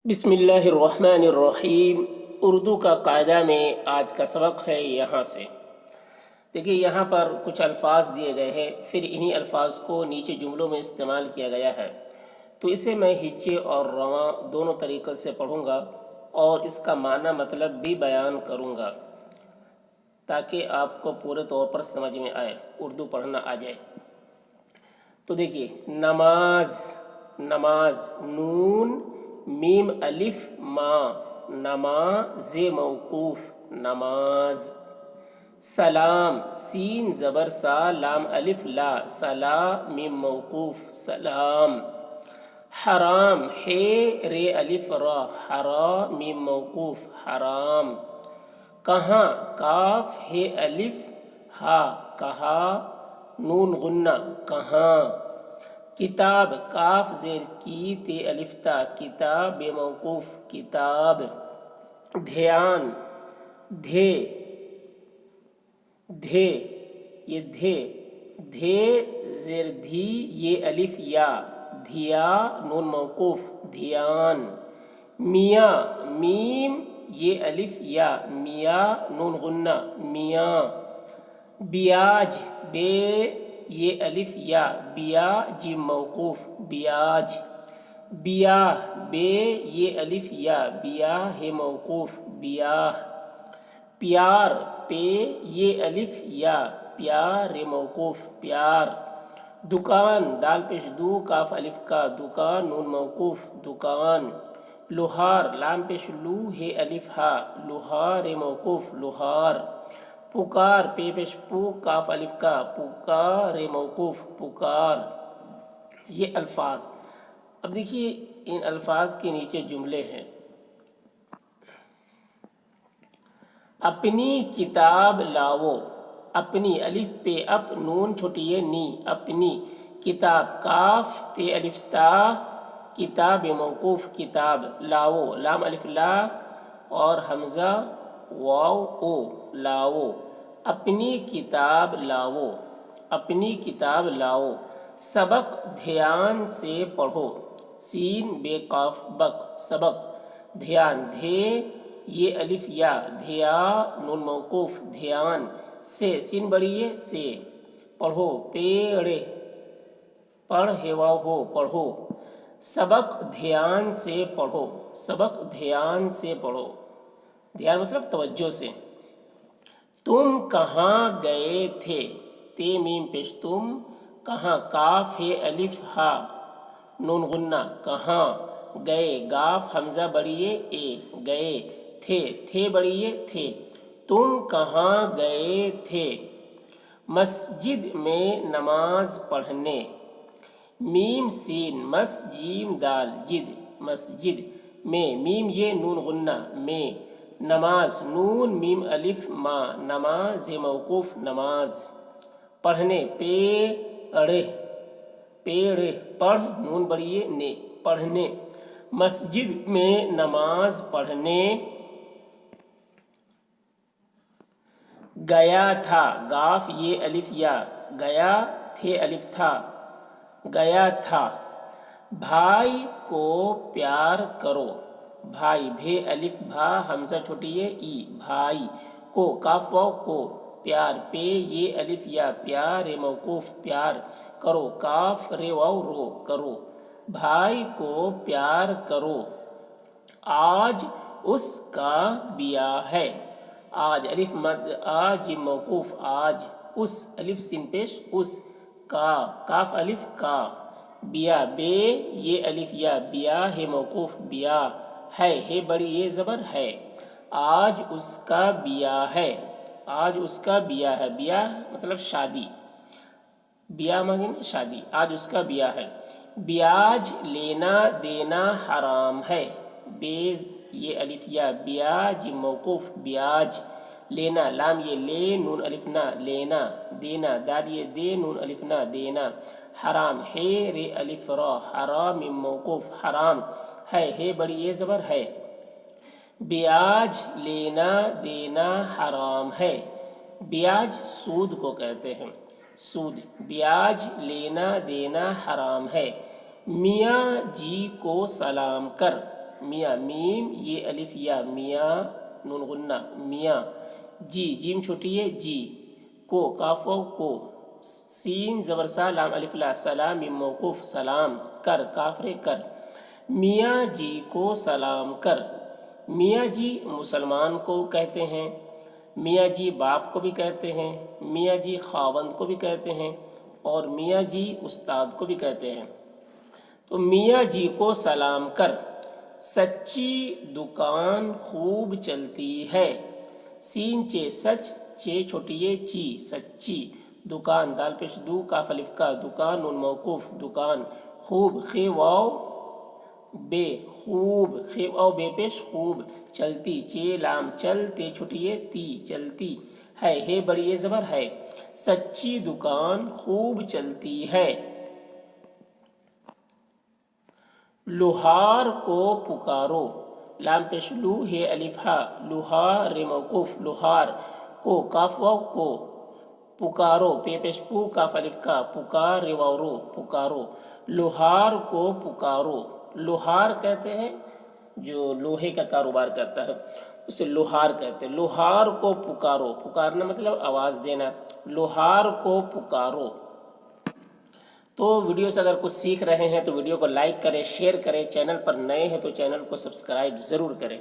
بسم اللہ الرحمن الرحیم۔ اردو کا قاعدہ میں آج کا سبق ہے یہاں سے۔ دیکھیے یہاں پر کچھ الفاظ دیے گئے ہیں، پھر انہی الفاظ کو نیچے جملوں میں استعمال کیا گیا ہے، تو اسے میں ہچے اور رواں دونوں طریقے سے پڑھوں گا اور اس کا معنی مطلب بھی بیان کروں گا تاکہ آپ کو پورے طور پر سمجھ میں آئے، اردو پڑھنا آ جائے۔ تو دیکھیے نماز، نماز نون میم الف ما، نماز موقوف نماز۔ سلام سین زبر سا لام الف لا، سلا میم موقوف سلام۔ حرام ہے رے الف را، حرا میم موقوف حرام۔ کہاں کاف ہے الف ہا، کہا نون غنہ کہاں۔ کتاب کاف زیر کی تے الف تا، کتاب بے موقوف کتاب۔ دھیان دھے، دھے یہ دھے، دھے زیر دھی یہ الف یا، دھیا نون موقوف دھیان۔ میاں میم یہ الف یا، میاں نون غنہ میاں۔ بیاج بے یہ الف یا، بیا جیم موقوف بیاج۔ بیاہ بے یہ الف یا، بیا ہے موقوف بیاہ۔ پیار پہ یہ الف یا، پیار موقوف پیار۔ دکان دال پیش دو کاف الف کا، دکان نون موقوف دکان۔ لوہار لام پیش لو ہے الف ہا، لوہار موقوف لوہار۔ پکار پے پیش پو کاف الف کا، پکار موقوف پکار۔ یہ الفاظ، اب دیکھیے ان الفاظ کے نیچے جملے ہیں۔ اپنی کتاب لاؤ، اپنی الف پہ اپ نون چھوٹی نی، اپنی کتاب کاف تے الف تا، کتاب موقوف کتاب۔ لاؤ لام الف لا اور حمزہ واو او لاؤ، اپنی کتاب لاؤ، اپنی کتاب لاؤ۔ سبق دھیان سے پڑھو، سین بے قاف بک سبق۔ دھیان دھے یہ الف یا، دھیا نون موقوف دھیان۔ سے سین بڑی سے، پڑھو پیڑے پڑھ ہے واو ہو پڑھو۔ سبق دھیان سے پڑھو، سبق دھیان سے پڑھو، دھیان مطلب توجہ سے۔ تم کہاں گئے تھے، تے میم پیش تم، کہاں کاف ہے الف ہا نون غنہ کہاں۔ گئے گاف حمزہ بڑی اے گئے، تھے تھے بڑی تھے۔ تم کہاں گئے تھے، مسجد میں نماز پڑھنے۔ میم سین مس جیم دال جد مسجد میں، میم یہ نون غنہ میں۔ نماز نون میم الف ما، نماز موقوف نماز۔ پڑھنے پیڑے، پیڑے پڑھ نون بڑی نے پڑھنے۔ مسجد میں نماز پڑھنے گیا تھا، گاف یہ الف یا، گیا تھے الف تھا گیا تھا۔ بھائی کو پیار کرو، بھائی بھے الف بھا حمزہ چھوٹی ای، بھائی کو کاف واو کو، پیار پہ یہ الف یا، پیار موقوف پیار۔ کرو کاف رے واو رو کرو، بھائی کو پیار کرو۔ آج اس کا بیاہ ہے، آج الف مد آ جیم موقوف آج۔ اس الف سین پیش اس، کا کاف الف کا۔ بیا بے یہ الف یا، بیا ہے موقوف بیا۔ ہے بڑی یہ زبر ہے، آج اس کا بیاہ ہے، آج اس کا بیاہ ہے۔ بیاہ مطلب شادی، بیاہ مانگیں شادی، آج اس کا بیاہ ہے۔ بیاج لینا دینا حرام ہے، بیز یہ الف یا، بیاج موقوف بیاج۔ لینا لام یہ لے نون الف نہ لینا، دینا دال یہ دے نون الف نہ دینا۔ حرام ہے رے الف را، حرام موقوف حرام، ہے بڑی یہ زبر ہے۔ بیاج لینا دینا حرام ہے، بیاج سود کو کہتے ہیں، سود۔ بیاج لینا دینا حرام ہے۔ میاں جی کو سلام کر، میاں میم یہ الف یا میاں نون غنہ میاں جی جیم چھوٹی ہے جی کو کاف واو کو سین زبر سا لام الف لا سلام میم موقوف سلام کر کاف رے کر میاں جی کو سلام کر میاں جی مسلمان کو کہتے ہیں میاں جی باپ کو بھی کہتے ہیں میاں جی خاوند کو بھی کہتے ہیں اور میاں جی استاد کو بھی کہتے ہیں تو میاں جی کو سلام کر سچی دکان خوب چلتی ہے سین چے سچ چے چھوٹی چی سچی دکان دال پیش دو کاف الف کا دکان نون موقوف دکان خوب خے واو بے خوب خے واو بے پیش خوب چلتی چے لام چل تے چھوٹی تی چلتی ہے بڑی یہ زبر ہے سچی دکان خوب چلتی ہے لوہار کو پکارو لام پیش لو ہے الف ہا لوہار موقوف لوہار کو کاف واو کو پکارو پے پیش پو کاف الف کا پکار واو رو پکارو لوہار کو پکارو لوہار کہتے ہیں جو لوہے کا کاروبار کرتا ہے اسے لوہار کہتے ہیں لوہار کو پکارو پکارنا مطلب آواز دینا لوہار کو پکارو تو ویڈیو سے اگر کچھ سیکھ رہے ہیں تو ویڈیو کو لائک کریں شیئر کریں چینل پر نئے ہیں تو چینل کو سبسکرائب ضرور کریں